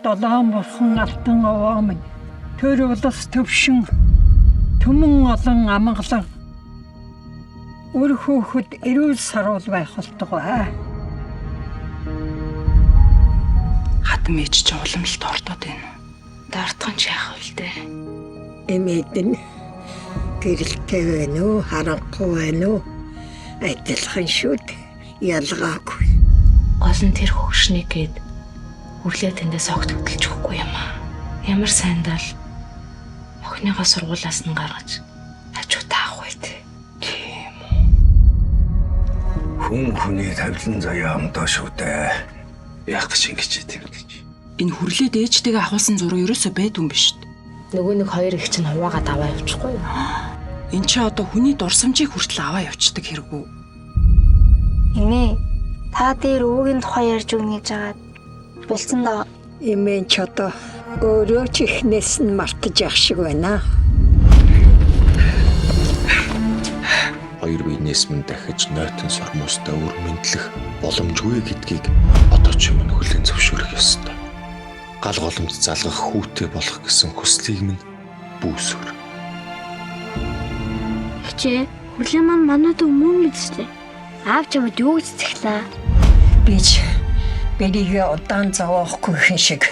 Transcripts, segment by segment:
долоон бурхан алтан овоо минь төр улас төвшин төмөн олон амгалан үр хөөхөд эрүүл саруул байх болтугай. Хатан ээж чи уламжлалт ордоод байна. Дартхан ч яах вэ дээ? Эмээд нь гэрэлтэй байна уу, харанхуй байна уу? Адилхан шүү дээ. Ялгаагүй. Гол нь тэр хөгшнийг гээд хүрлээ тэндээс огт хөдөлж өгөхгүй юм аа. Ямар сайндал охиныгоо сургуулаас нь гаргаж хажуу таах байт. Тийм. Хүн хүний тавилан заяа амдаа шүү дээ. Яг гэж ингэж тэмдэж. Энэ хүрлээд ээжтэйгээ ахуулсан зураг ерөөсөө байдгүй юм биш үү? Нөгөө нэг хоёр их чинь хуваагаад аваа явчихгүй юу? Энд чи одоо хүний дурсамжийг хүртэл аваа явчихдаг хэрэггүй. Инээ та дээр өвөгийн тухай ярьж өгнө гэж хагаад болсон доо. Эмээн ч одоо өөрөө ч ихнээс нь мартаж явах шиг байна. Хоёр биенээс минь дахиж нойтон сормостой өр мэдлэх боломжгүй гэдгийг одоо ч юм хүлээн зөвшөөрөх ёстой. Гал голомт залгах хүүтэй болох гэсэн хүслийг минь бүүсгэр. Хичээ хүлээ манад өмнө мэдсэ. Аав чамд юу гэж зэхлээ? Бич бэрийгээ удаан зовоохгүй хэн шиг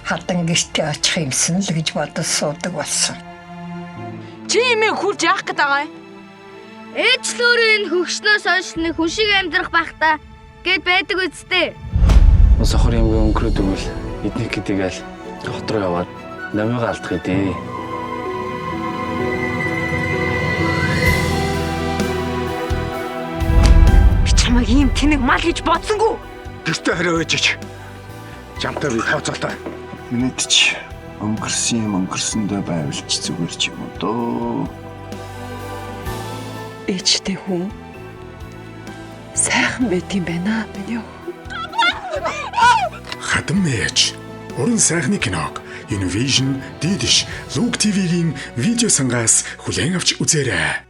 хатан гэртээ очих юмсан л гэж бодож суудаг болсон. Чи имээ хурж яах гээд байгаа юм? Ээжлөөрөө энэ хөгшнөөс хойш нэг хүн шиг амьдрах бахта гэд байдаг үсттэй. Ус охор юмгийн өнгөрөөд өгвөл эднийг гэдэгэл хот руу яваад намайг алдах гэдэг. Би чамайг ийм тэнэг мал гэж бодсонгүй. Гэртээ хариу ээжич. Жамтай би тооцоолтой. Минийд ч өнгөрсөндөө байвал ч зүгээр ч юм уу дөө. Ээжтэй хүн сайхан байт юм байна миний. Хатан ээж уран сайхны киног Innovation Didish Look TV-ийн видео сангаас хүлээн авч үзээрэй.